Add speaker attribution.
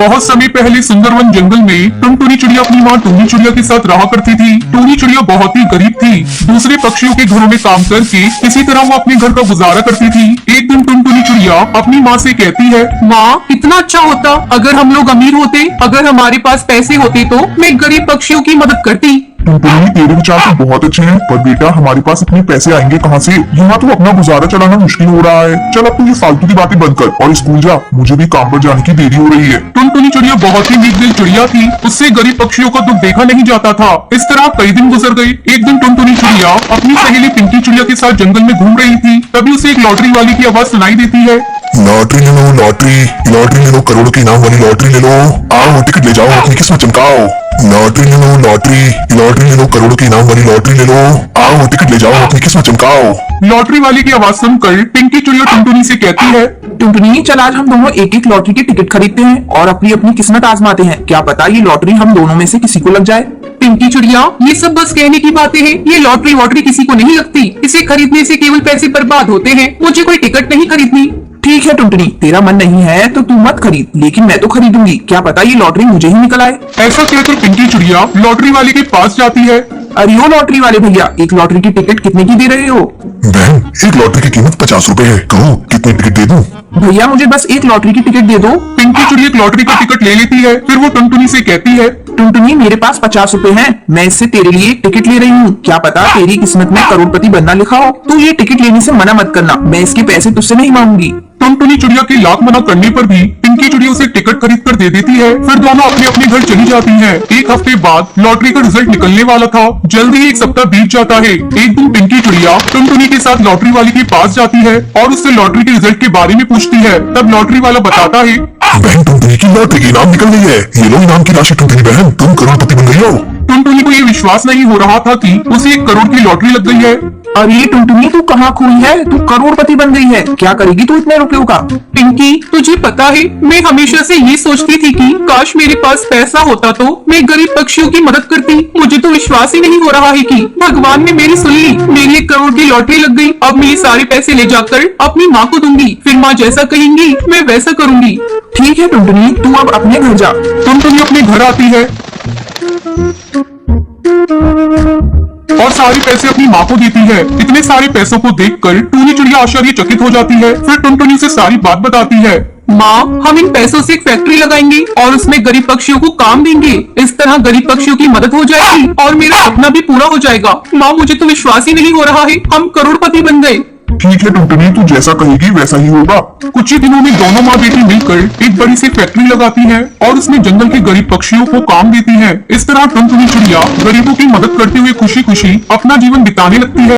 Speaker 1: बहुत समय पहले सुंदरवन जंगल में टुनटुनी चिड़िया अपनी माँ टूनी चिड़िया के साथ रहा करती थी। टूनी चिड़िया बहुत ही गरीब थी। दूसरे पक्षियों के घरों में काम करके किसी तरह वो अपने घर का गुजारा करती थी। एक दिन टुनटुनी चिड़िया अपनी माँ से कहती है,
Speaker 2: माँ कितना अच्छा होता अगर हम लोग अमीर होते, अगर हमारे पास पैसे होते तो मैं गरीब पक्षियों की मदद करती।
Speaker 1: टुनटुनी तेरे विचार तो बहुत अच्छे हैं, पर बेटा हमारे पास इतने पैसे आएंगे कहाँ से? यहाँ तो अपना गुजारा चलाना मुश्किल हो रहा है। चल अब तू ये फालतू की बातें बंद कर और स्कूल जा, मुझे भी काम पर जाने की देरी हो रही है। टुनटुनी चिड़िया बहुत ही नेक दिल चिड़िया थी, उससे गरीब पक्षियों का दुख देखा नहीं जाता था। इस तरह कई दिन गुजर गए। एक दिन टुनटुनी चिड़िया अपनी सहेली पिंकी चिड़िया के साथ जंगल में घूम रही थी, तभी उसे एक लॉटरी वाली की आवाज सुनाई देती है।
Speaker 3: लॉटरी ले लो, लॉटरी ले लो, करोड़ों के इनाम वाली लॉटरी ले लो। आओ टिकट ले जाओ, अपनी किस्मत चमकाओ। लॉटरी ले लो, लॉटरी ले लो, करोड़ों के इनाम वाली लॉटरी ले लो। आओ टिकट ले जाओ, अपनी किस्मत चमकाओ।
Speaker 1: लॉटरी वाली की आवाज सुनकर पिंकी चिड़िया टुनटुनी से कहती है,
Speaker 2: टुनटुनी चल आज हम दोनों एक एक लॉटरी की टिकट खरीदते हैं और अपनी अपनी किस्मत आजमाते हैं। क्या पता ये लॉटरी हम दोनों में से किसी को लग जाए। पिंकी चिड़िया ये सब बस कहने की बातें हैं, ये लॉटरी वॉटरी किसी को नहीं लगती। इसे खरीदने से केवल पैसे बर्बाद होते हैं। मुझे कोई टिकट नहीं खरीदनी। ठीक है टुनटुनी, तेरा मन नहीं है तो तू मत खरीद, लेकिन मैं तो खरीदूंगी। क्या पता ये लॉटरी मुझे ही निकल आए।
Speaker 1: ऐसा कहकर पिंकी चिड़िया लॉटरी वाले के पास जाती है।
Speaker 2: अरे ओ लॉटरी वाले भैया, एक लॉटरी की टिकट कितने की दे रहे हो?
Speaker 3: बहन एक लॉटरी की कीमत 50 रुपए है, कहो कितने टिकट दे दूं?
Speaker 2: भैया मुझे बस एक लॉटरी की टिकट दे दो।
Speaker 1: पिंकी चिड़िया एक लॉटरी का टिकट ले लेती है, फिर वो टुनटुनी से कहती है,
Speaker 2: टुनटुनी मेरे पास 50 रुपए हैं, मैं इससे तेरे लिए एक टिकट ले रही हूँ। क्या पता तेरी किस्मत में करोड़पति बनना लिखा हो। तू ये टिकट लेने से मना मत करना, मैं इसके पैसे तुझसे नहीं मांगूंगी।
Speaker 1: टुनटुनी चिड़िया के लाख मना करने पर भी पिंकी चिड़िया उसे टिकट खरीद कर दे देती है। फिर दोनों अपने अपने घर चली जाती हैं। एक हफ्ते बाद लॉटरी का रिजल्ट निकलने वाला था। जल्दी ही एक सप्ताह बीत जाता है। एक दिन पिंकी चिड़िया टुनटुनी के साथ लॉटरी वाले के पास जाती है और उससे लॉटरी के रिजल्ट के बारे में पूछती है। तब लॉटरी वाला बताता है,
Speaker 3: बहन टुनटुनी की लॉटरी की इनाम निकल गई है, ये लो इनाम की राशि। टुनटुनी बहन तुम करोड़पति बन गई हो।
Speaker 1: टुनटुनी को ये विश्वास नहीं हो रहा था कि उसे 1 करोड़ की लॉटरी लग गई है।
Speaker 2: अरे टुनटुनी तू कहाँ खोई है? तू करोड़पति बन गई है। क्या करेगी तू इतने रुपयों का? पिंकी तुझे पता है मैं हमेशा से ये सोचती थी कि काश मेरे पास पैसा होता तो मैं गरीब पक्षियों की मदद करती। मुझे तो विश्वास ही नहीं हो रहा है कि भगवान ने मेरी सुन ली। मेरी 1 करोड़ की लॉटरी लग गई। अब मैं ये सारे पैसे ले जाकर अपनी माँ को दूंगी, फिर माँ जैसा कहेंगी मैं वैसा करूंगी। ठीक है टुनटुनी, तू अब अपने घर जा।
Speaker 1: टुनटुनी अपने घर आती है और सारे पैसे अपनी माँ को देती है। इतने सारे पैसों को देखकर टूनी चिड़िया आश्चर्यचकित हो जाती है। फिर टुनटुनी से सारी बात बताती है।
Speaker 2: माँ हम इन पैसों से एक फैक्ट्री लगाएंगे और उसमें गरीब पक्षियों को काम देंगे। इस तरह गरीब पक्षियों की मदद हो जाएगी और मेरा सपना भी पूरा हो जाएगा। माँ मुझे तो विश्वास ही नहीं हो रहा है, हम करोड़पति बन गए।
Speaker 1: ठीक है टुनटुनी, तू जैसा कहेगी वैसा ही होगा। कुछ ही दिनों में दोनों माँ बेटी मिलकर एक बड़ी सी फैक्ट्री लगाती हैं और उसमें जंगल के गरीब पक्षियों को काम देती हैं। इस तरह टुनटुनी चिड़िया गरीबों की मदद करते हुए खुशी खुशी अपना जीवन बिताने लगती है।